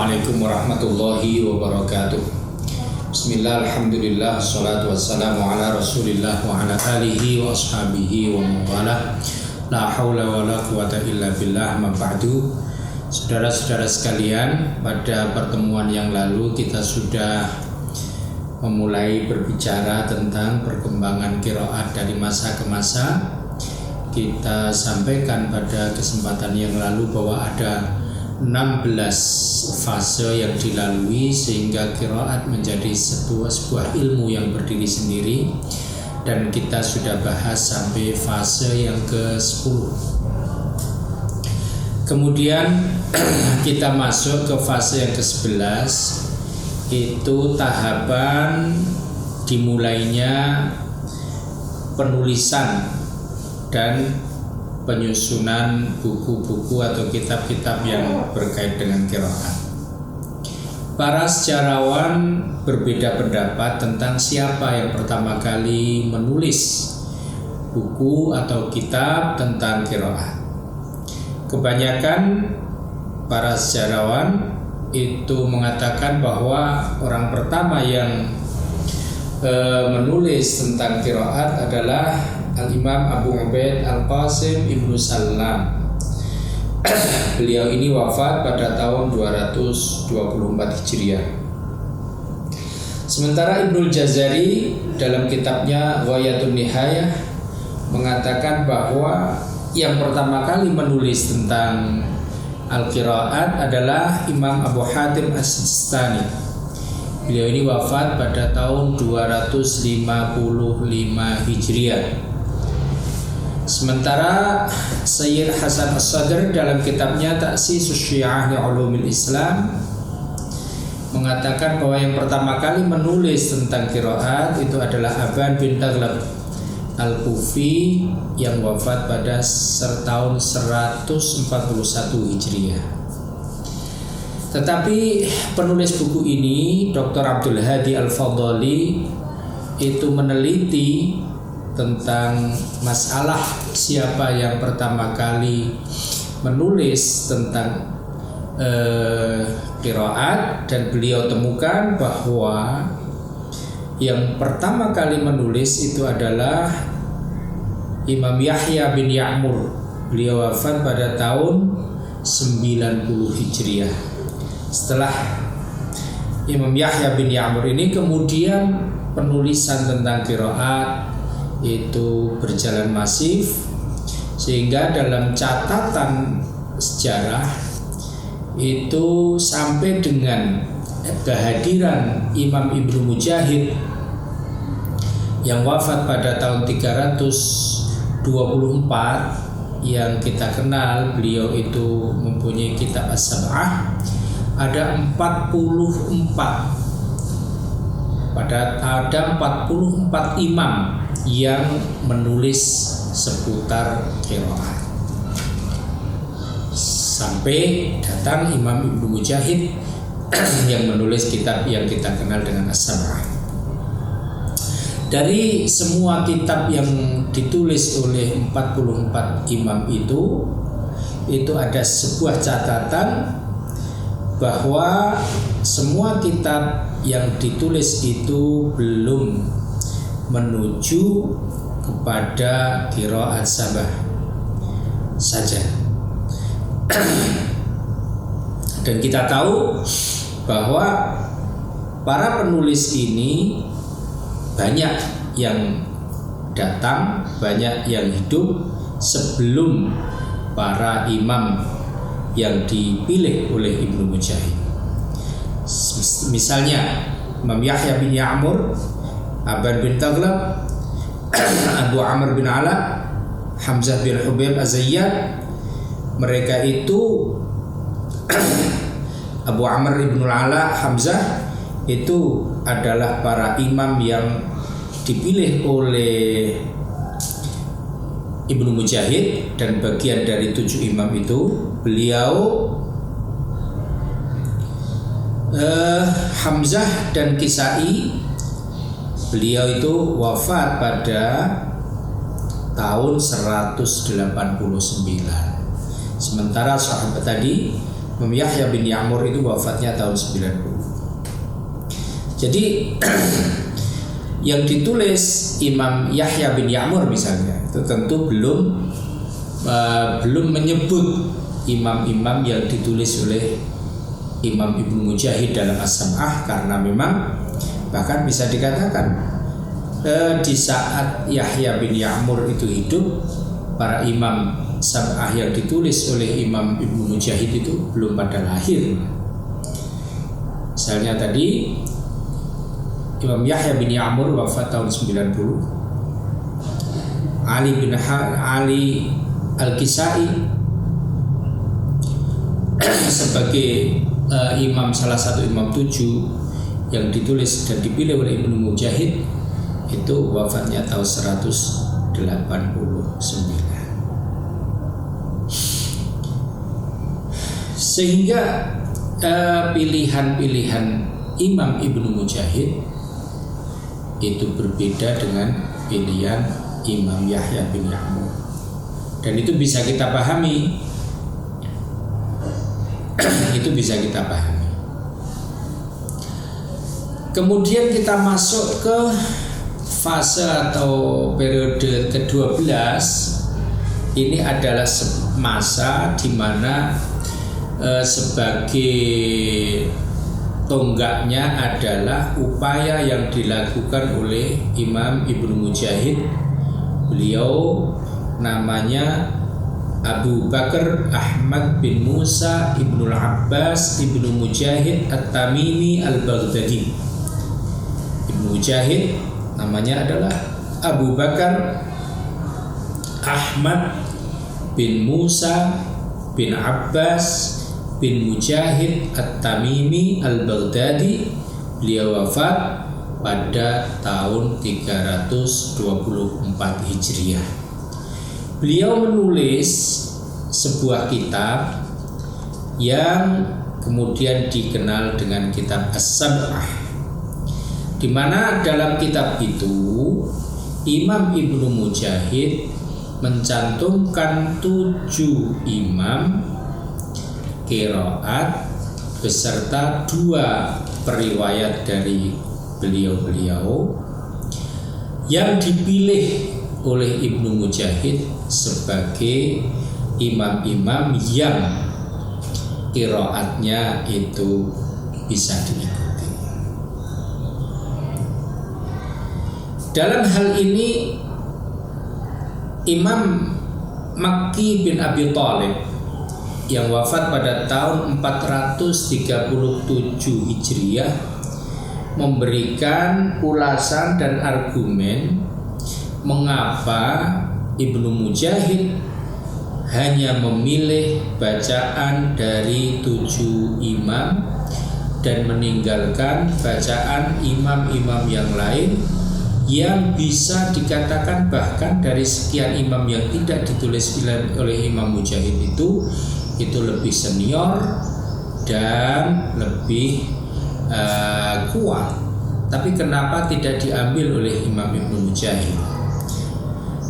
Assalamualaikum warahmatullahi wabarakatuh. Bismillah, alhamdulillah, salatu wassalamu ala rasulillah wa ala alihi wa ashabihi wa mawalah. La hawla wa la quwata illa billah, ma ba'du. Saudara-saudara sekalian, pada pertemuan yang lalu kita sudah memulai berbicara tentang perkembangan qiraat dari masa ke masa. Kita sampaikan pada kesempatan yang lalu bahwa ada 16 fase yang dilalui sehingga qiraat menjadi sebuah ilmu yang berdiri sendiri, dan kita sudah bahas sampai fase yang ke-10. Kemudian kita masuk ke fase yang ke-11, itu tahapan dimulainya penulisan dan penyusunan buku-buku atau kitab-kitab yang berkait dengan qiraat. Para sejarawan berbeda pendapat tentang siapa yang pertama kali menulis buku atau kitab tentang qiraat. Kebanyakan para sejarawan itu mengatakan bahwa orang pertama yang menulis tentang qiraat adalah Al-Imam Abu Ubaid Al-Qasim Ibnu Sallam. Beliau ini wafat pada tahun 224 Hijriah. Sementara Ibnul Jazari dalam kitabnya Ghayatun Nihayah mengatakan bahwa yang pertama kali menulis tentang Al-Qiraat adalah Imam Abu Hatim As-Sistani. Beliau ini wafat pada tahun 255 Hijriah. Sementara Sayyid Hasan As-Sadr dalam kitabnya Ta'sisus Syiah li Ulumil Islam mengatakan bahwa yang pertama kali menulis tentang qiraat itu adalah Aban bin Taghlab Al-Kufi yang wafat pada tahun 141 Hijriah. Tetapi penulis buku ini, Dr. Abdul Hadi Al-Fadhali, itu meneliti tentang masalah siapa yang pertama kali menulis tentang qiraat, dan beliau temukan bahwa yang pertama kali menulis itu adalah Imam Yahya bin Ya'mur. Beliau wafat pada tahun 90 Hijriah. Setelah Imam Yahya bin Ya'mur ini, kemudian penulisan tentang qiraat itu berjalan masif, sehingga dalam catatan sejarah itu sampai dengan kehadiran Imam Ibnu Mujahid yang wafat pada tahun 324 yang kita kenal. Beliau itu mempunyai kitab As-Sab'ah, ada 44 imam yang menulis seputar qiraat, sampai datang Imam Ibnu Mujahid yang menulis kitab yang kita kenal dengan As-Sab'ah. Dari semua kitab yang ditulis oleh 44 imam itu ada sebuah catatan bahwa semua kitab yang ditulis itu belum menuju kepada qiraat sabah saja. Dan kita tahu bahwa para penulis ini banyak yang datang, banyak yang hidup sebelum para imam yang dipilih oleh Ibnu Mujahid. Misalnya Imam Yahya bin Ya'mur, Aban bin Taghlab, Abu Amr bin Ala, Hamzah bin Hubayb Az-Zayyad. Mereka itu Abu Amr bin Ala, Hamzah itu adalah para imam yang dipilih oleh Ibnu Mujahid, dan bagian dari 7 imam itu beliau Hamzah dan Kisai. Beliau itu wafat pada tahun 189. Sementara sahabat tadi Imam Yahya bin Ya'mur itu wafatnya tahun 90. Jadi yang ditulis Imam Yahya bin Ya'mur misalnya itu tentu belum menyebut imam-imam yang ditulis oleh Imam Ibnu Mujahid dalam As-Sab'ah, karena memang bahkan bisa dikatakan di saat Yahya bin Ya'mur itu hidup, para imam Sab'ah yang ditulis oleh Imam Ibnu Mujahid itu belum pada lahir. Misalnya tadi Imam Yahya bin Ya'mur wafat tahun 90. Ali Al-Kisai sebagai salah satu imam 7 yang ditulis dan dipilih oleh Ibnu Mujahid itu wafatnya tahun 189. Sehingga pilihan-pilihan Imam Ibnu Mujahid itu berbeda dengan pilihan Imam Yahya bin Ya'mur, dan itu bisa kita pahami. Kemudian kita masuk ke fase atau periode ke-12. Ini adalah masa di mana sebagai tonggaknya adalah upaya yang dilakukan oleh Imam Ibnu Mujahid. Beliau namanya Abu Bakar Ahmad bin Musa Ibnu Abbas Ibnu Mujahid At-Tamimi Al-Baghdadi. Ibnu Mujahid namanya adalah Abu Bakar Ahmad bin Musa bin Abbas bin Mujahid At-Tamimi Al-Baghdadi. Beliau wafat pada tahun 324 Hijriah. Beliau menulis sebuah kitab yang kemudian dikenal dengan kitab As-Sab'ah, di mana dalam kitab itu Imam Ibnu Mujahid mencantumkan 7 imam qiraat beserta 2 periwayat dari beliau-beliau yang dipilih oleh Ibnu Mujahid sebagai imam-imam yang qiraatnya itu bisa diikuti. Dalam hal ini Imam Makki bin Abi Thalib yang wafat pada tahun 437 Hijriah memberikan ulasan dan argumen mengapa Ibnu Mujahid hanya memilih bacaan dari 7 imam dan meninggalkan bacaan imam-imam yang lain yang bisa dikatakan bahkan dari sekian imam yang tidak ditulis oleh Imam Mujahid itu lebih senior dan lebih kuat. Tapi kenapa tidak diambil oleh Imam Ibnu Mujahid?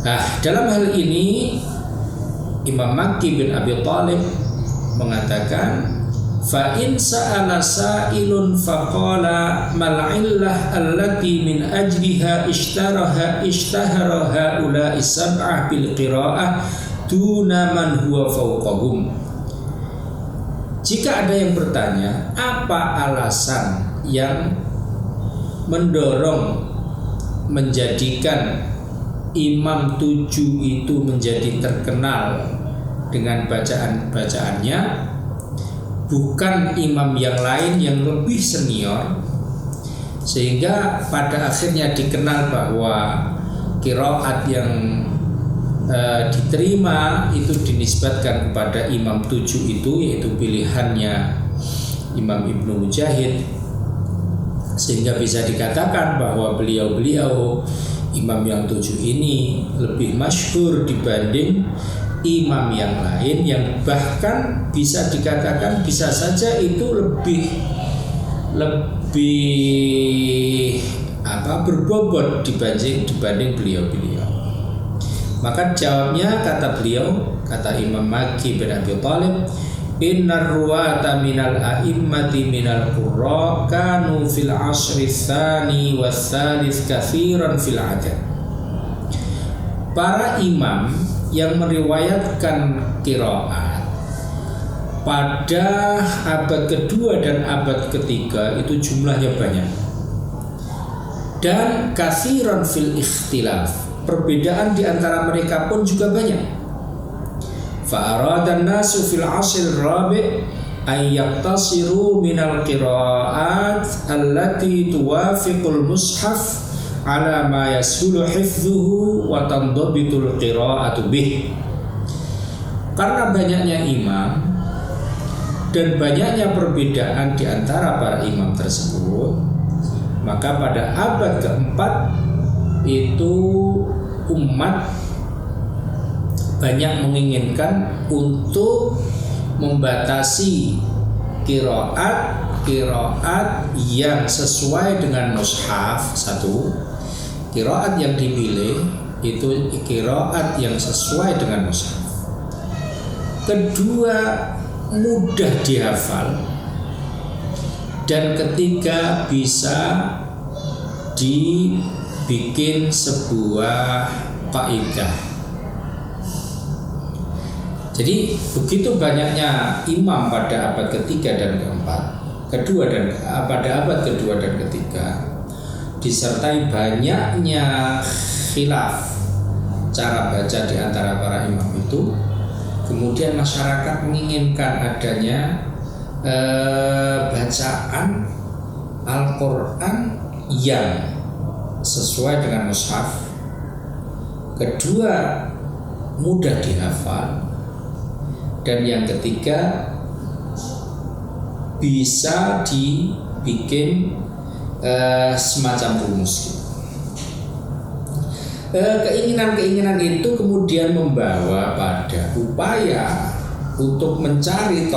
Nah, dalam hal ini Imam Makki bin Abi Thalib mengatakan, fa in sa'ala sa'ilun faqala mal illah allati min ajliha ishtahara haula'i sab'ah bil qira'ah duna man huwa fawqahum. Jika ada yang bertanya, apa alasan yang mendorong menjadikan imam 7 itu menjadi terkenal dengan bacaan-bacaannya, bukan imam yang lain yang lebih senior, sehingga pada akhirnya dikenal bahwa qiraat yang diterima itu dinisbatkan kepada imam 7 itu, yaitu pilihannya Imam Ibnu Mujahid, sehingga bisa dikatakan bahwa beliau-beliau imam yang 7 ini lebih masyhur dibanding imam yang lain yang bahkan bisa dikatakan bisa saja itu lebih berbobot dibanding beliau-beliau. Maka jawabnya, kata beliau, kata Imam Makki bin Abi Thalib, Innar ruwata minal a'immati minal qurra kanu fil asri tsani was tsalits katsiran fil adad. Para imam yang meriwayatkan qiraat pada abad kedua dan abad ketiga itu jumlahnya banyak. Dan katsiran fil ikhtilaf, perbedaan di antara mereka pun juga banyak. Fa'aradan nasu fil asr rabi' ay yaktasiru minal qira'at allati tuwafiqul mushaf ala ma yashulu hifdhuhu wa tandabitul qira'atu bih. Karena banyaknya imam dan banyaknya perbedaan di antara para imam tersebut, maka pada abad keempat itu umat banyak menginginkan untuk membatasi qiraat yang sesuai dengan mushaf. Satu, qiraat yang dipilih itu qiraat yang sesuai dengan mushaf. Kedua, mudah dihafal. Dan ketiga, bisa dibikin sebuah kaidah. Jadi begitu banyaknya imam pada abad ketiga dan keempat, pada abad kedua dan ketiga, disertai banyaknya khilaf cara baca di antara para imam itu, kemudian masyarakat menginginkan adanya bacaan Al-Quran yang sesuai dengan mushaf. Kedua, mudah dihafal. Dan yang ketiga, bisa dibikin semacam rumus. Keinginan-keinginan itu kemudian membawa pada upaya untuk mencari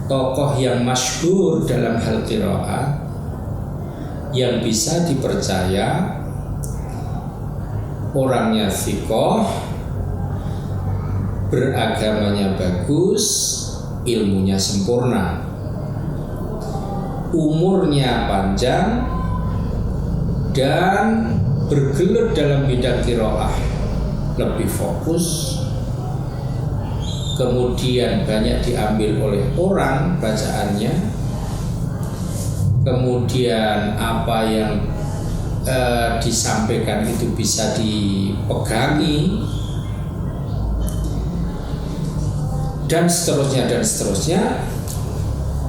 tokoh yang masyhur dalam hal qiraat, yang bisa dipercaya, orangnya thiqah, beragamanya bagus, ilmunya sempurna, umurnya panjang, dan bergelut dalam bidang qiraah, lebih fokus, kemudian banyak diambil oleh orang bacaannya, kemudian apa yang disampaikan itu bisa dipegangi, dan seterusnya.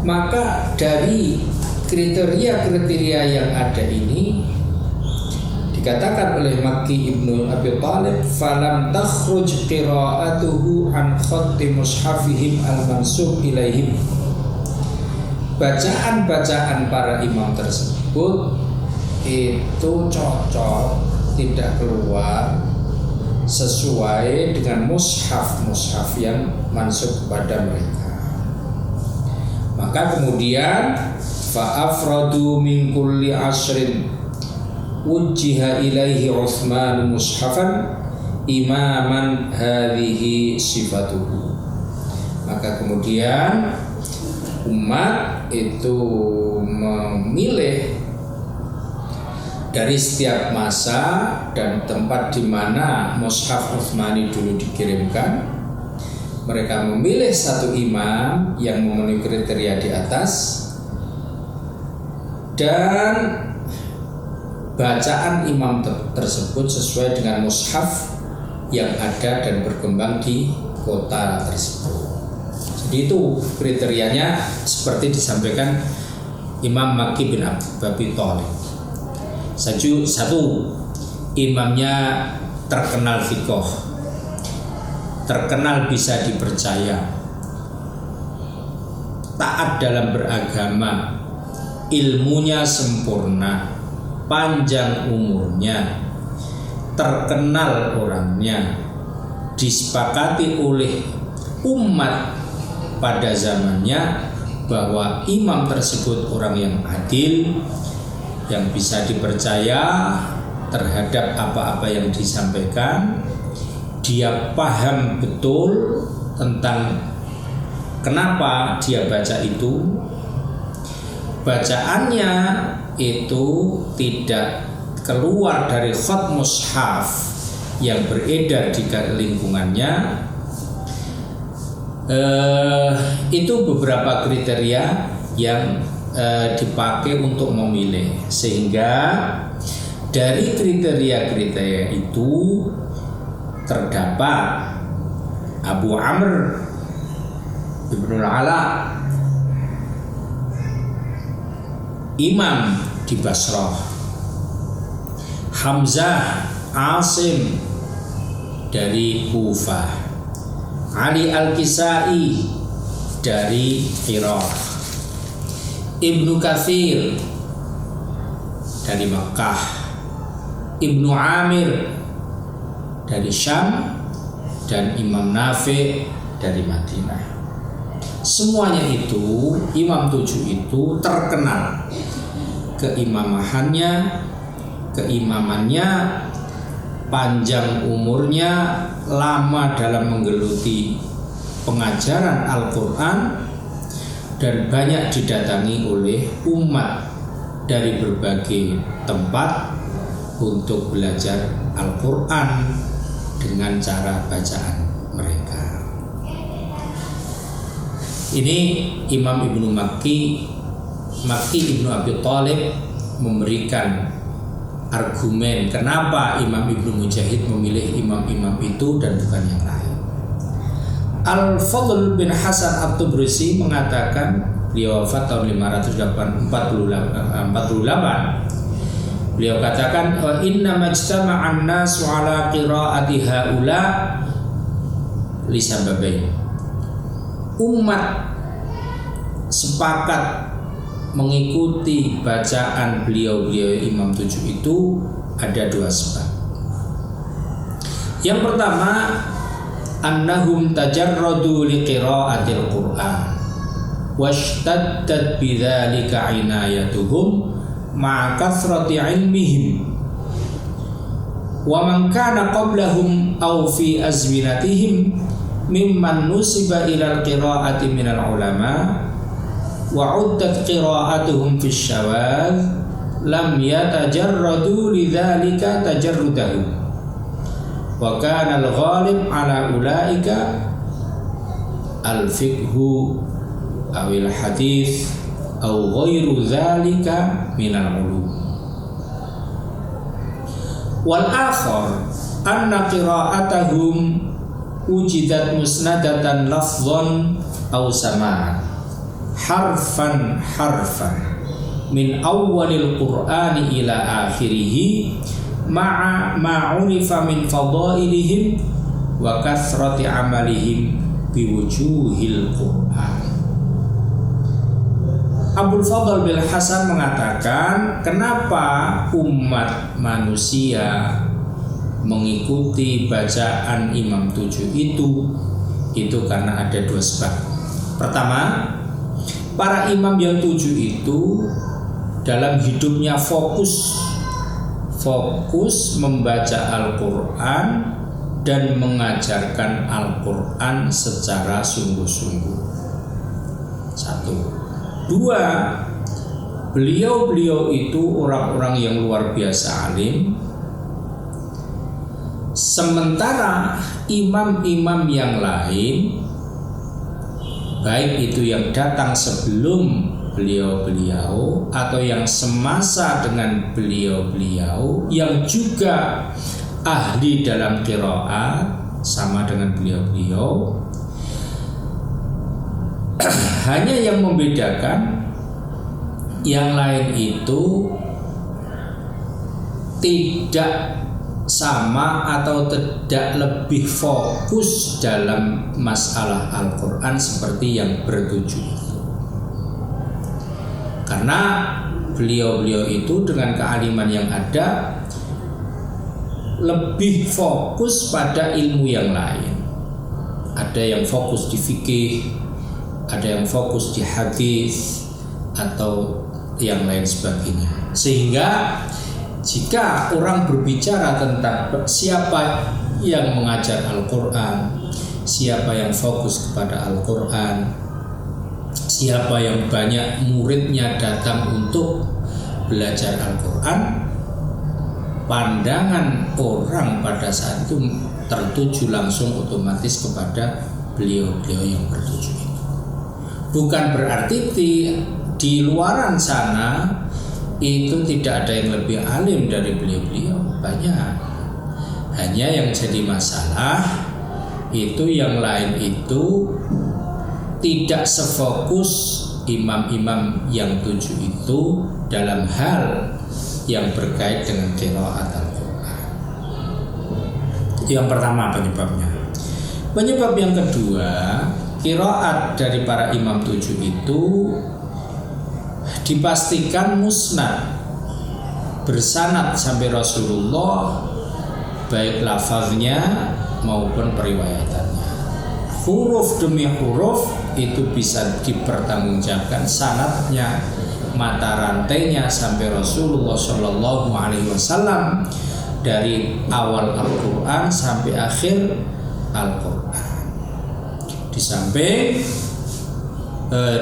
Maka dari kriteria-kriteria yang ada ini dikatakan oleh Makki ibnu Abi Thalib, falam takhruj qira'atuhu an khatti mushafihim al-mansub ilaihim. Bacaan-bacaan para imam tersebut itu cocok, tidak keluar sesuai dengan mushaf yang mansub kepada mereka. Maka kemudian fa'afradu min kulli asrin wujjiha ilaihi Utsman mushafan imaman hadhihi sifatuhu. Maka kemudian umat itu memilih dari setiap masa dan tempat di mana mushaf Utsmani dulu dikirimkan. Mereka memilih satu imam yang memenuhi kriteria di atas, dan bacaan imam tersebut sesuai dengan mushaf yang ada dan berkembang di kota tersebut. Jadi itu kriterianya seperti disampaikan Imam Makki bin Abi Thalib. Satu, imamnya terkenal fiqh, terkenal bisa dipercaya, taat dalam beragama, ilmunya sempurna, panjang umurnya, terkenal orangnya, disepakati oleh umat pada zamannya bahwa imam tersebut orang yang adil, yang bisa dipercaya terhadap apa-apa yang disampaikan. Dia paham betul tentang Kenapa dia baca itu? Bacaannya itu tidak keluar dari khat mushaf yang beredar di lingkungannya. Itu beberapa kriteria yang dipakai untuk memilih, sehingga dari kriteria-kriteria itu terdapat Abu Amr Ibnul Ala, imam di Basrah, Hamzah Asim dari Kufah, Ali Al-Kisai dari Iraq, Ibnu Katsir dari Makkah, Ibnu Amir dari Syam, dan Imam Nafi dari Madinah. Semuanya itu, imam 7 itu terkenal keimamannya, panjang umurnya, lama dalam menggeluti pengajaran Al-Quran, dan banyak didatangi oleh umat dari berbagai tempat untuk belajar Al-Quran dengan cara bacaan mereka. Ini Imam Ibnu Makki Ibnu Abi Thalib memberikan argumen kenapa Imam Ibnu Mujahid memilih imam-imam itu dan bukan yang lain. Al-Fadl bin Hasan At-Tubrisi mengatakan, beliau wafat tahun 548. Beliau katakan, wa inna majtama'an nasu ala qiraati haula li sababain. Umat sepakat mengikuti bacaan beliau Imam 7 itu ada 2 sebab. Yang pertama, annahum tajarradu li qiraatil Qur'an washtaddat bidzalika inayatuhum ma'a kathrati ilmihim wa man kana qablahum aw fi azminatihim mimman nusiba ila al-qiraati minal ulama wa uddat qiraatuhum fi syawaz lam yatajarradu lidzalika tajarrudahum wa kana al-ghalib ala ulaika al-fiqhu awil hadis aw ghairu dzalika minal ulum. Wal akhar anna qira'atahum wujidat musnadatan lafdhan aw sama'an harfan min awwalil qur'ani ila akhirih ma'a ma'urifa min fadailihim wa kathrati amalihim biwujuhil Qur'an. Abul Fadl bin Hasan mengatakan, kenapa umat manusia mengikuti bacaan Imam 7 itu karena ada 2 sebab. Pertama, para imam yang 7 itu dalam hidupnya fokus membaca Al-Quran dan mengajarkan Al-Quran secara sungguh-sungguh. 1. 2. Beliau itu orang-orang yang luar biasa alim. Sementara imam-imam yang lain, baik itu yang datang sebelum beliau atau yang semasa dengan beliau yang juga ahli dalam qiraat sama dengan beliau, hanya yang membedakan yang lain itu tidak sama atau tidak lebih fokus dalam masalah Al-Quran seperti yang bertujuh. Karena beliau itu dengan kealiman yang ada lebih fokus pada ilmu yang lain. Ada yang fokus di fikih, ada yang fokus di hadis atau yang lain sebagainya. Sehingga jika orang berbicara tentang siapa yang mengajar Al-Quran, siapa yang fokus kepada Al-Quran, siapa yang banyak muridnya datang untuk belajar Al-Quran, pandangan orang pada saat itu tertuju langsung otomatis kepada beliau-beliau yang bertuju itu. Bukan berarti di luaran sana itu tidak ada yang lebih alim dari beliau-beliau, banyak. Hanya yang jadi masalah itu yang lain itu tidak sefokus imam-imam yang 7 itu dalam hal yang berkait dengan qiraat Al-Quran. Itu yang pertama penyebabnya. Penyebab yang kedua, qiraat dari para imam 7 itu dipastikan musnad, bersanad sampai Rasulullah, baik lafaznya maupun periwayatannya. Huruf demi huruf itu bisa dipertanggungjawabkan sanadnya, mata rantainya sampai Rasulullah Shallallahu Alaihi Wasallam dari awal Al-Quran sampai akhir Al-Quran. Di samping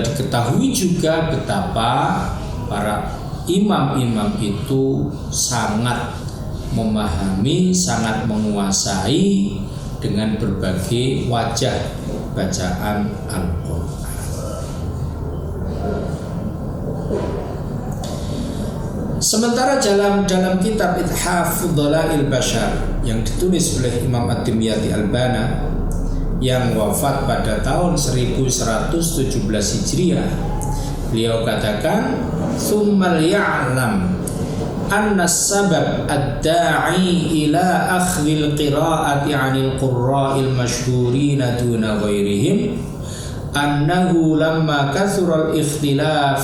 diketahui juga betapa para imam-imam itu sangat memahami, sangat menguasai dengan berbagai wajah bacaan Al-Quran. Sementara dalam kitab Ithaf Dhalail Bashar yang ditulis oleh Imam Ad-Dimyati Al-Bana yang wafat pada tahun 1117 Hijriah, beliau katakan, "Tsummal ya'lam anna as-sabab ad-da'i ila akhdhil qira'ati 'anil qurra'il mashhurin duna ghairihim annahu lamma kathura al-ikhtilaf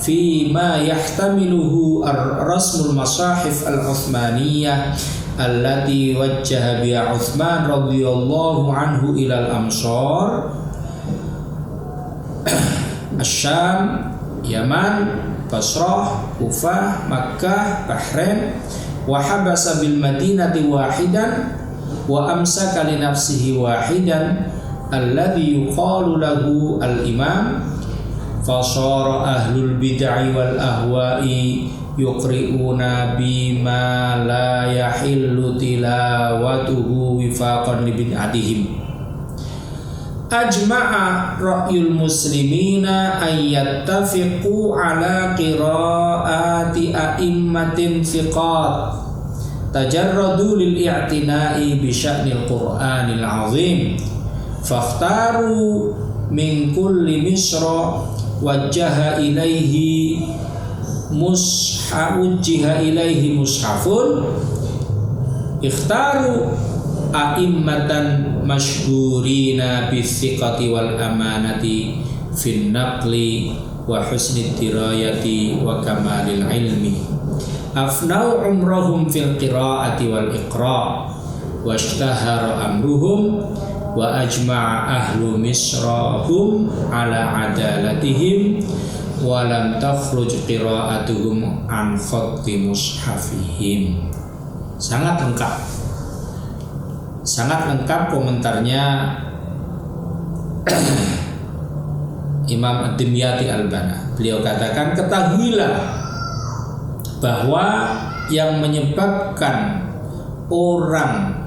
fi ma yahtamiluhu ar-rasmul masahif al-Uthmaniyah allati wajjaha biha Uthman radhiyallahu anhu ila al-amsar Asyam, Yaman, Basrah, Kufah, Makkah, Bahrain, wa habasa bil Madinati wahidan wa amsaka li nafsihi wahidan alladhi yuqalu lahu al-imam fasara ahlul bid'ah wal ahwa'i yuqri'una bima la yahillu tilawatuhu wifaqan li bid'atihim. Ajma'a ra'yul muslimina ayyattafiqu ala qira'ati a'immatin thiqat tajarradu lil i'tina'i bi sya'nil Qur'anil 'azim fakhtaru min kulli misra wajjaha ilaihi mushafun ikhtaru a'immatan masyhurina bithiqati wal amanati fin naqli wa husnid dirayati wa kamalil ilmi afnau umrahum fil qiraati wal iqra washtahara amruhum wa ajma'a ahlu misrahum ala adalatihim wa lam takhruj qiraatuhum an khatti mushafihim. Sangat lengkap komentarnya Imam Ad-Dimyati Al-Bana. Beliau katakan, ketahuilah bahwa yang menyebabkan orang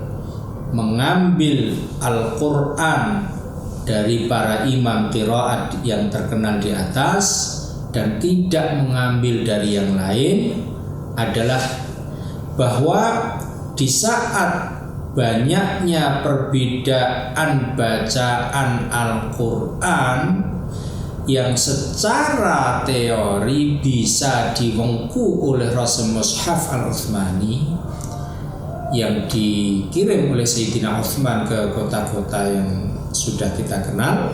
mengambil Al-Quran dari para imam qiraat yang terkenal di atas dan tidak mengambil dari yang lain adalah bahwa di saat banyaknya perbedaan bacaan Al-Quran yang secara teori bisa diwengku oleh Rasul Mushaf Al-Uthmani yang dikirim oleh Sayyidina Uthman ke kota-kota yang sudah kita kenal,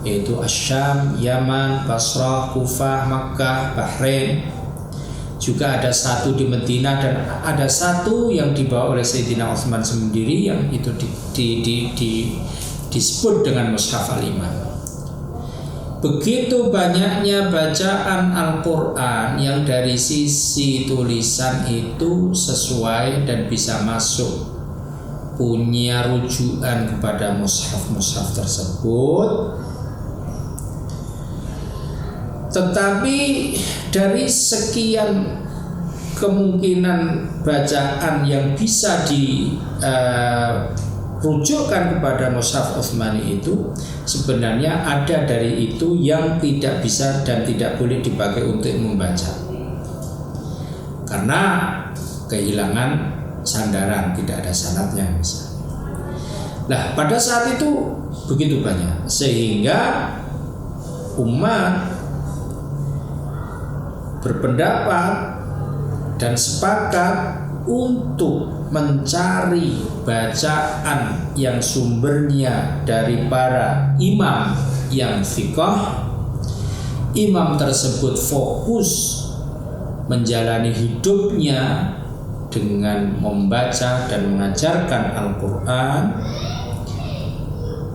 yaitu Asyam, Yaman, Basrah, Kufah, Makkah, Bahrain. Juga ada satu di Medina dan ada satu yang dibawa oleh Sayyidina Uthman sendiri yang itu disebut dengan Mushaf Al-Imam. Begitu banyaknya bacaan Al-Quran yang dari sisi tulisan itu sesuai dan bisa masuk, punya rujukan kepada mushaf-mushaf tersebut, Tetapi dari sekian kemungkinan bacaan yang bisa dirujukkan kepada Mushaf Utsmani itu, sebenarnya ada dari itu yang tidak bisa dan tidak boleh dipakai untuk membaca karena kehilangan sandaran, tidak ada sanadnya misalnya. Nah, pada saat itu begitu banyak sehingga umat berpendapat dan sepakat untuk mencari bacaan yang sumbernya dari para imam yang thiqah. Imam tersebut fokus menjalani hidupnya dengan membaca dan mengajarkan Al-Quran,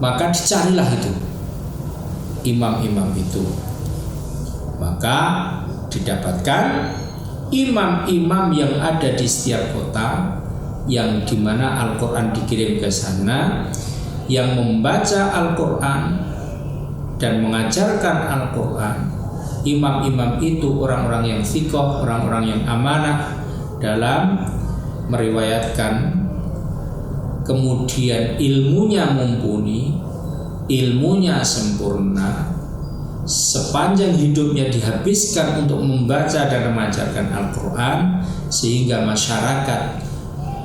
maka dicarilah itu imam-imam itu. Maka didapatkan imam-imam yang ada di setiap kota, yang dimana Al-Quran dikirim ke sana, yang membaca Al-Quran dan mengajarkan Al-Quran. Imam-imam itu orang-orang yang thiqah, orang-orang yang amanah dalam meriwayatkan, kemudian ilmunya mumpuni, ilmunya sempurna, sepanjang hidupnya dihabiskan untuk membaca dan mengajarkan Al-Quran, sehingga masyarakat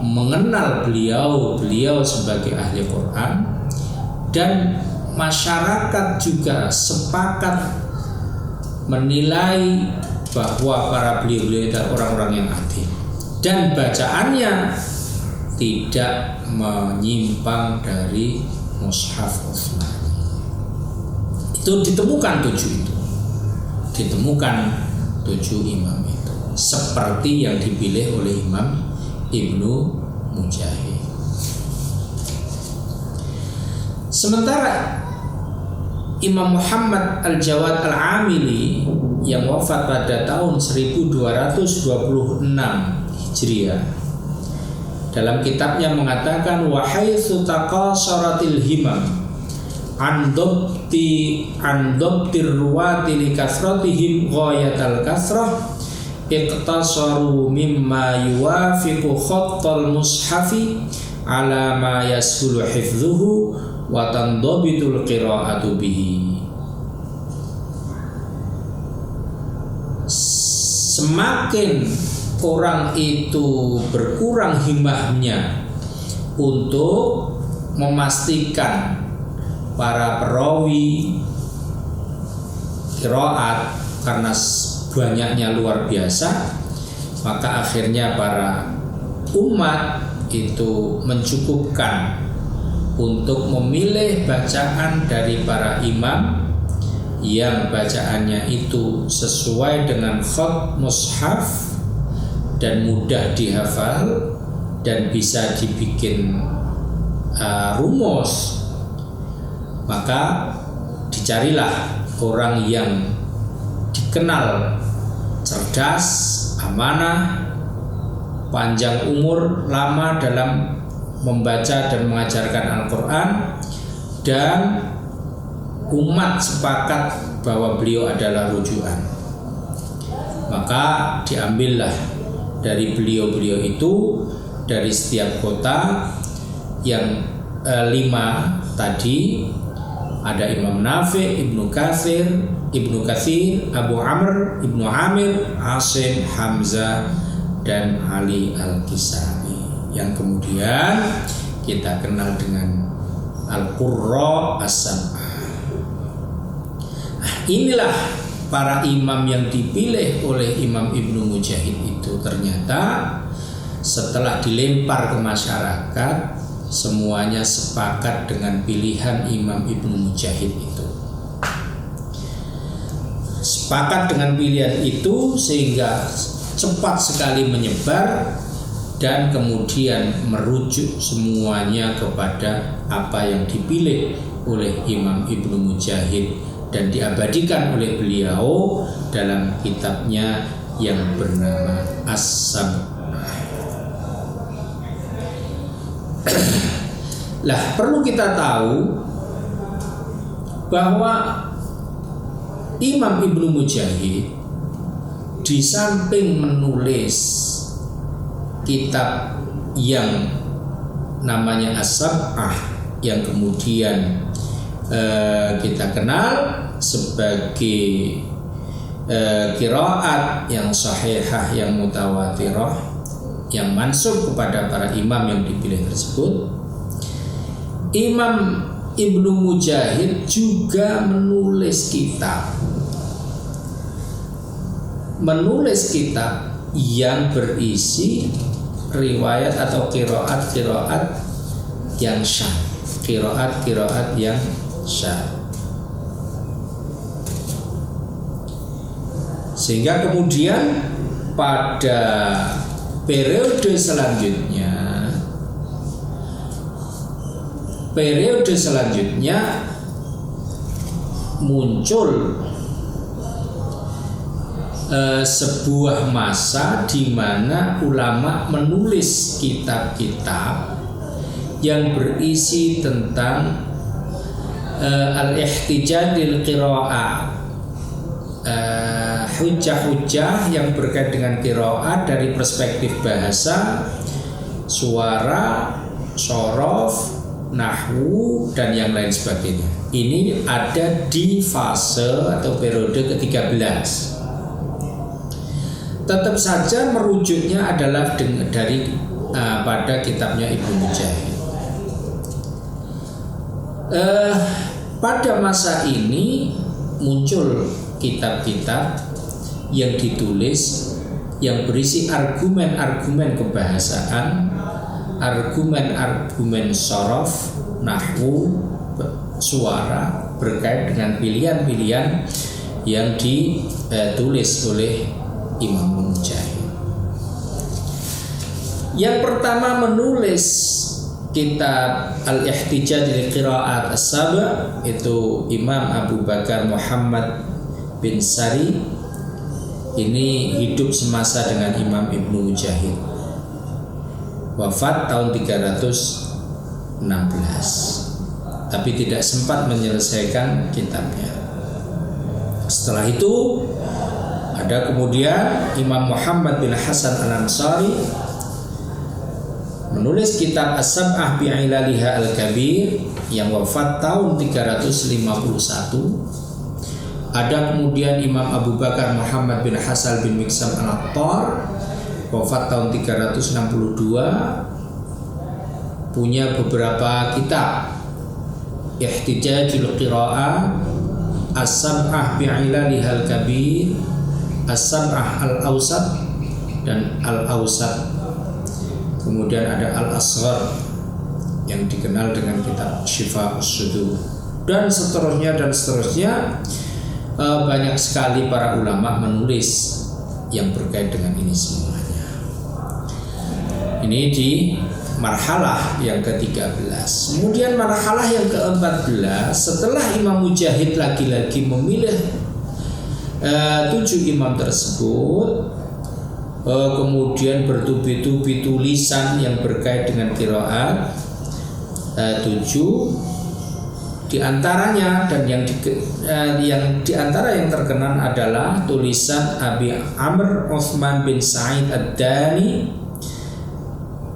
mengenal beliau sebagai ahli Quran, dan masyarakat juga sepakat menilai bahwa para beliau-beliau itu orang-orang yang adil dan bacaannya tidak menyimpang dari Mushaf Utsmani. Itu ditemukan 7 imam itu, seperti yang dipilih oleh Imam Ibnu Mujahid. Sementara Imam Muhammad Al-Jawad Al-Amili yang wafat pada tahun 1226 Hijriah, dalam kitabnya mengatakan, wa haitsu taqasaratil himam an dabtir ruwati li kasratihim ghayatal kasrah iqtasaru mimma yuwafiqu khattal mushafi ala ma yashulu hifdhuhu wa tandabitul qira'atu bihi. Semakin orang itu berkurang himmahnya untuk memastikan para perawi qiraat karena banyaknya luar biasa, maka akhirnya para umat itu mencukupkan untuk memilih bacaan dari para imam yang bacaannya itu sesuai dengan khat mushaf dan mudah dihafal dan bisa dibikin rumus. Maka dicarilah orang yang dikenal cerdas, amanah, panjang umur, lama dalam membaca dan mengajarkan Al-Quran, dan umat sepakat bahwa beliau adalah rujukan. Maka diambillah dari beliau-beliau itu dari setiap kota yang 5 tadi. Ada Imam Nafi', Ibnu Katsir, Abu Amr, Ibnu Amir, Asim, Hamzah, dan Ali Al-Kisai, yang kemudian kita kenal dengan Al-Qurra As-Sab'ah. Inilah para imam yang dipilih oleh Imam Ibnu Mujahid itu. Ternyata setelah dilempar ke masyarakat, semuanya sepakat dengan pilihan Imam Ibnu Mujahid itu. Sepakat dengan pilihan itu sehingga cepat sekali menyebar dan kemudian merujuk semuanya kepada apa yang dipilih oleh Imam Ibnu Mujahid dan diabadikan oleh beliau dalam kitabnya yang bernama As-Sab'ah. Lah, perlu kita tahu bahwa Imam Ibnu Mujahid di samping menulis kitab yang namanya As-Sab'ah yang kemudian kita kenal sebagai qiraat yang sahihah, yang mutawatirah, yang mansub kepada para imam yang dipilih tersebut, Imam Ibnu Mujahid juga menulis kitab yang berisi riwayat atau qiraat yang syadz, qiraat yang syadz. Sehingga kemudian pada periode selanjutnya muncul sebuah masa di mana ulama menulis kitab-kitab yang berisi tentang al-ihtijaj bil qiraat, hujjah-hujjah yang berkait dengan qiraat dari perspektif bahasa, suara, shorof, nahwu, dan yang lain sebagainya. Ini ada di fase atau periode ke-13. Tetap saja merujuknya adalah dari pada kitabnya Ibnu Mujahid. Pada masa ini muncul kitab-kitab yang ditulis yang berisi argumen-argumen kebahasaan, argumen-argumen shorof, nahwu, suara berkait dengan pilihan-pilihan yang ditulis oleh Imam Mujahid. Yang pertama menulis kitab Al-Ihtijaj li Qiraat As-Sab' itu Imam Abu Bakar Muhammad bin Sari. Ini hidup semasa dengan Imam Ibnu Mujahid, wafat tahun 316, tapi tidak sempat menyelesaikan kitabnya. Setelah itu ada kemudian Imam Muhammad bin Hasan Al-Ansari menulis kitab As-Sab'ah bi'ilaliha al-Kabir yang wafat tahun 351. Ada kemudian Imam Abu Bakar Muhammad bin Hasan bin Miksam Al-Attar, wafat tahun 362, punya beberapa kitab: Ihtijajul Qira'ah, As-Sab'ah bi'ilaliha al-Kabir, As-Sab'ah al-Awsat, dan Al-Awsat. Kemudian ada Al-Asghar yang dikenal dengan kitab Shifa'us Sudur, dan seterusnya. Banyak sekali para ulama menulis yang berkait dengan ini semuanya. Ini di marhalah yang ke-13. Kemudian marhalah yang ke-14, setelah Imam Mujahid lagi-lagi memilih 7 imam tersebut, kemudian bertubi-tubi tulisan yang berkait dengan qiraat 7 di antaranya, dan yang di antara yang terkenal adalah tulisan Abi Amr Uthman bin Sa'id Ad-Dani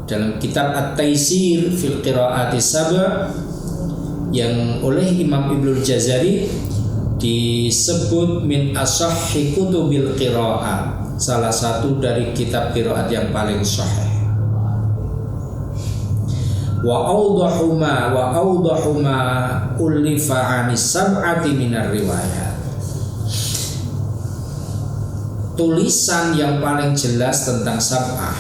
dalam kitab At-Taisir fil Qiraati Sab' yang oleh Imam Ibnul Jazari disebut min ashahhi kutubil qiraat, salah satu dari kitab qiraat yang paling sahih. Wa awdahu ma ulifa anis sab'ati minar riwayat. Tulisan yang paling jelas tentang sab'ah.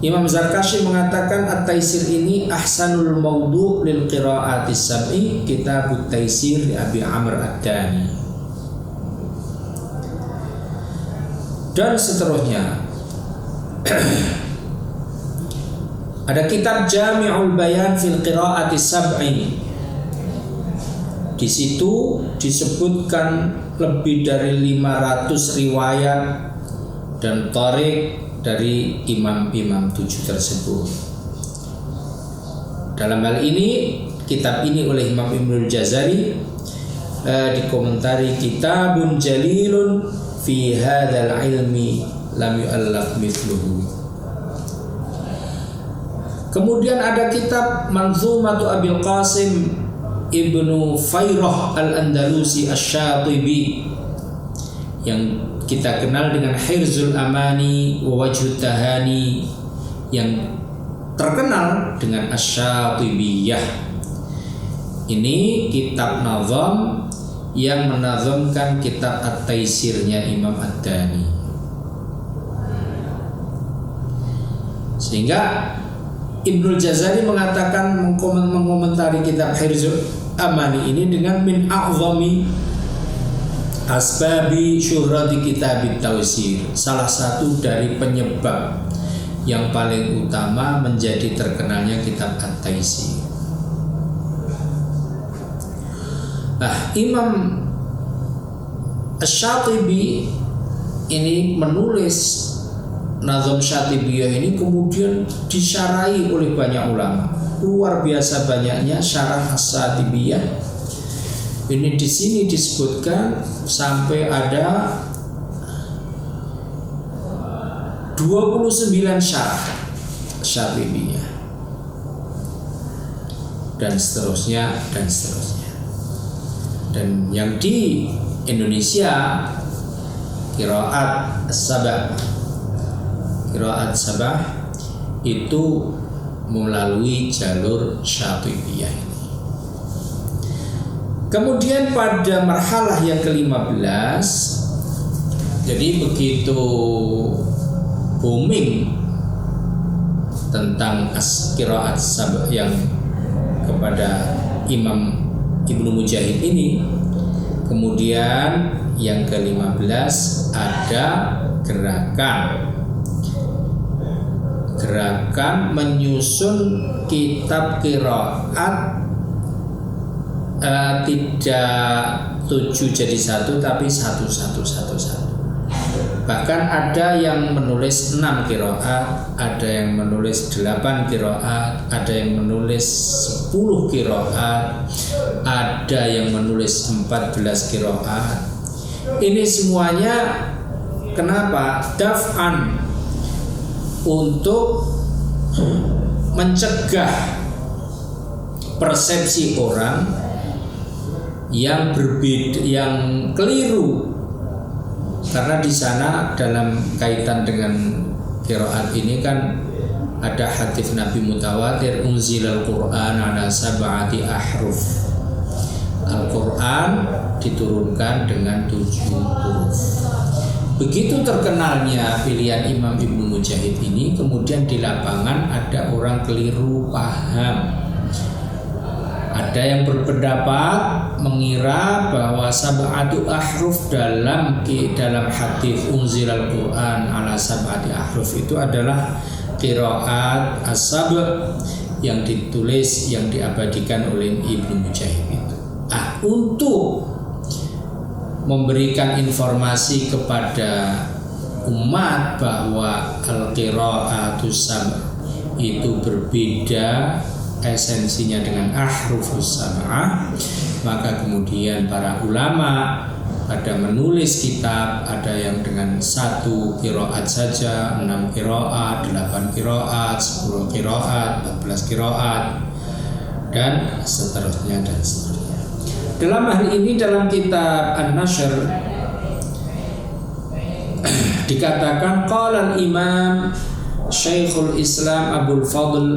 Imam Zarkashi mengatakan At-Taisir ini ahsanul mawdu' lil qiraati sab'i, kitab At-Taisir Abi Amr Ad-Dani, dan seterusnya. Ada kitab Jami'ul Bayan fil Qiraati Sab'i. Di situ disebutkan lebih dari 500 riwayat dan thariq dari imam-imam 7 tersebut. Dalam hal ini, kitab ini oleh Imam Ibnul Jazari dikomentari kitabun jalilun fi hadzal ilmi lam yu'allaf mithluhu. Kemudian ada kitab Manzumatu Abil Qasim Ibnu Fairah Al-Andalusi Asy-Syatibi yang kita kenal dengan Hirzul Amani wa Wajhut Tahani, yang terkenal dengan Asy-Syatibiyah. Ini kitab nazam yang menazamkan kitab At-Taisirnya Imam Ad-Dani. Sehingga Ibnul Jazari mengatakan, mengomentari kitab Hirzul Amani ini dengan min a'zami asbabi syuhrati kitab At-Taisir, salah satu dari penyebab yang paling utama menjadi terkenalnya kitab At-Taisir. Nah, Imam Asy-Syatibi ini menulis Nazam Syatibiyah ini, kemudian disyarahi oleh banyak ulama. Luar biasa banyaknya syarah Asy-Syatibiyah. Ini di sini disebutkan sampai ada 29 syarah Syatibiyah dan seterusnya dan seterusnya. Dan yang di Indonesia qiraat sabah itu melalui jalur Syatibiyah ini. Kemudian pada marhalah yang ke-15, jadi begitu booming tentang qiraat sabah yang kepada Imam Ibnu Mujahid ini, kemudian yang ke-15 ada gerakan menyusun kitab qiraat, tidak 7 jadi 1 tapi 1. Bahkan ada yang menulis 6 qiraat, ada yang menulis 8 qiraat, ada yang menulis 10 qiraat, ada yang menulis 14 qiraat. Ini semuanya kenapa? Daf'an, untuk mencegah persepsi orang yang berbeda, yang keliru. Karena di sana dalam kaitan dengan qiraat ini kan ada hadits Nabi mutawatir, unzilal Qur'an ala sab'ati ahruf. Al-Quran diturunkan dengan 7 huruf. Begitu terkenalnya pilihan Imam Ibnu Mujahid ini, kemudian di lapangan ada orang keliru paham. Ada yang berpendapat mengira bahwa sab'atu ahruf dalam hadis unzilal Quran ala sab'ati ahruf itu adalah qiraat as-sab' yang ditulis, yang diabadikan oleh Ibnu Mujahid itu. Untuk memberikan informasi kepada umat bahwa al-qiraatus sab' itu berbeda esensinya dengan ahrufus sab'ah, maka kemudian para ulama pada menulis kitab, ada yang dengan 1 qiraat saja, 6 qiraat, 8 qiraat, 10 qiraat, 14 qiraat, dan seterusnya dan seterusnya. Dalam hal ini dalam kitab An-Nashr dikatakan qala al-Imam Syekhul Islam Abdul Fadl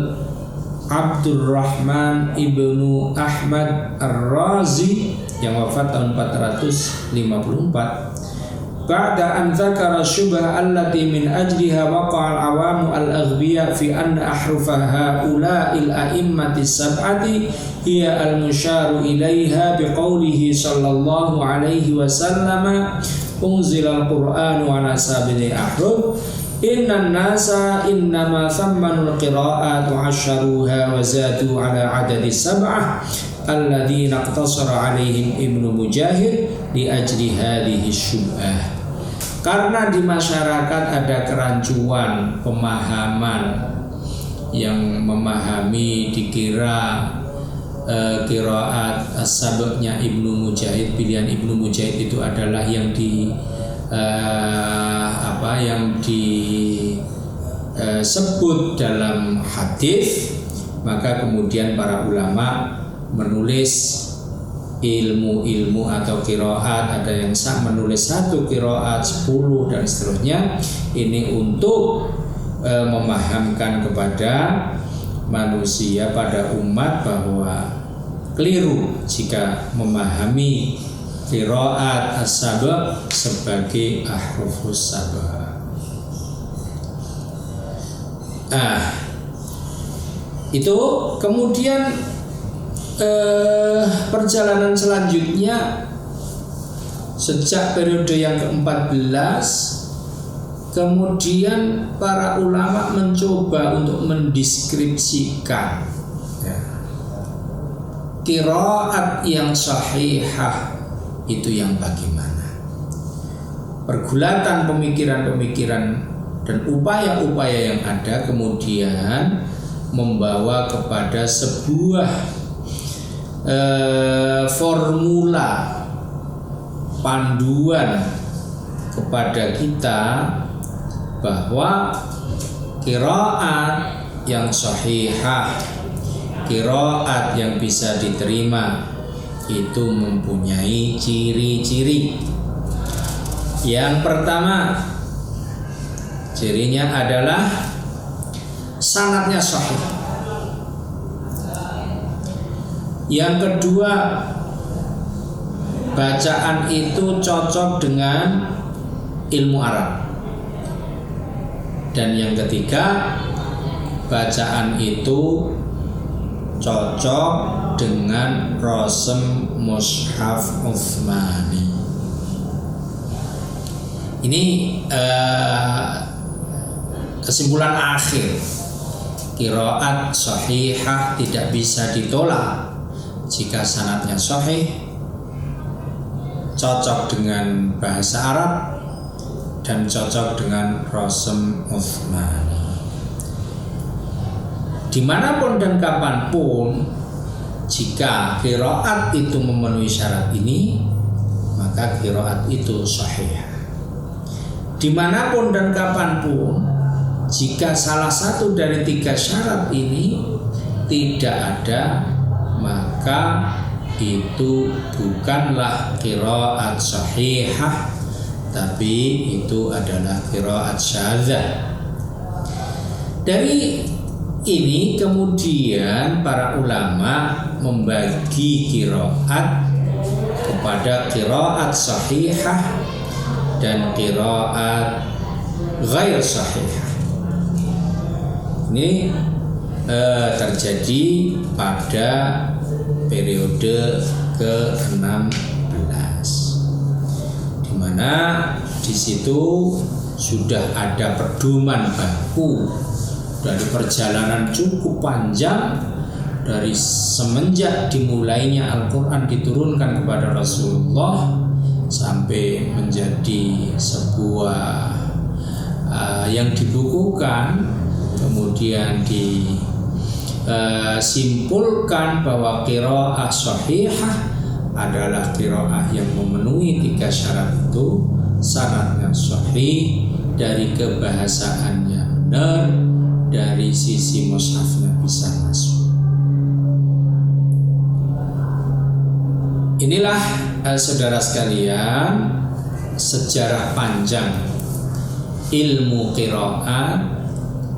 Abdurrahman ibnu Ahmad Ar-Razi yang wafat tahun 454, ba'da an dzakara syubha allati min ajliha waqa'a al-awamu al-aghbiya fi anna ahrufa haula'il a'immati sab'ati hiya al-musyaru ilaiha biqaulihi sallallahu alaihi wasallam unzila al-Qur'anu ala sab'ati ahruf innan nasa innama thammanul qira'at wa asharuha wa zadu ala adadi sab'ah alladhina iqtasara alaihim Ibnu Mujahid li ajli hadhihi syubhah. Karena di masyarakat ada kerancuan pemahaman yang memahami dikira qiraat as-sab'nya Ibnu Mujahid, pilihan Ibnu Mujahid itu adalah yang disebut dalam hadis, maka kemudian para ulama menulis ilmu-ilmu atau qiraat, ada yang menulis 1 qiraat, 10 dan seterusnya. Ini untuk memahamkan kepada manusia, pada umat, bahwa keliru jika memahami qiraat as-sab' sebagai ahrufus sab'. Itu kemudian perjalanan selanjutnya sejak periode yang ke-14, kemudian para ulama mencoba untuk mendeskripsikan qiraat yang sahihah itu yang bagaimana. Pergulatan pemikiran-pemikiran dan upaya-upaya yang ada kemudian membawa kepada sebuah formula panduan kepada kita bahwa qiraat yang sahihah, qiraat yang bisa diterima itu mempunyai ciri-ciri. Yang pertama, cirinya adalah sanadnya sahih. Yang kedua, bacaan itu cocok dengan ilmu Arab. Dan yang ketiga, bacaan itu cocok dengan rasem mushaf Utsmani. Ini kesimpulan akhir. Qiraat sahihah tidak bisa ditolak jika sanadnya sahih, cocok dengan bahasa Arab, dan cocok dengan rasem Utsmani. Dimanapun dan kapanpun, jika qiraat itu memenuhi syarat ini, maka qiraat itu sahih. Dimanapun dan kapanpun, jika salah satu dari 3 syarat ini tidak ada, maka itu bukanlah qiraat sahihah, tapi itu adalah qiraat syadzah. Dari ini kemudian para ulama membagi qiraat kepada qiraat sahihah dan qiraat ghair sahihah. Ini terjadi pada periode ke-16, di mana di situ sudah ada pedoman baku dari perjalanan cukup panjang dari semenjak dimulainya Al-Quran diturunkan kepada Rasulullah sampai menjadi sebuah yang dibukukan, kemudian disimpulkan bahwa qiraah sahihah adalah qiraah yang memenuhi 3 syarat itu. Syaratnya sahih, dari kebahasaannya benar, dari sisi mushafnya bisa masuk. Inilah saudara sekalian sejarah panjang ilmu qiraat,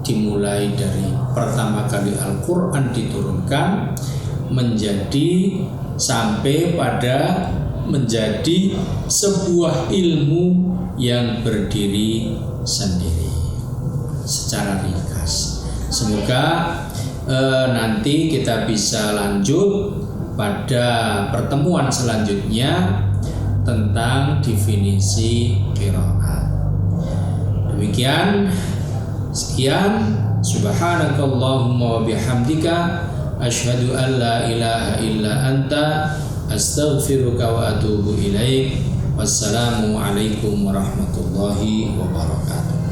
dimulai dari pertama kali Al-Quran diturunkan menjadi sampai pada menjadi sebuah ilmu yang berdiri sendiri secara ringkas. Semoga nanti kita bisa lanjut pada pertemuan selanjutnya tentang definisi qiraat. Demikian, sekian. Subhanakallahumma wa bihamdika asyhadu an la ilaha illa anta astaghfiruka wa atubu ilaik. Wassalamu alaikum warahmatullahi wabarakatuh.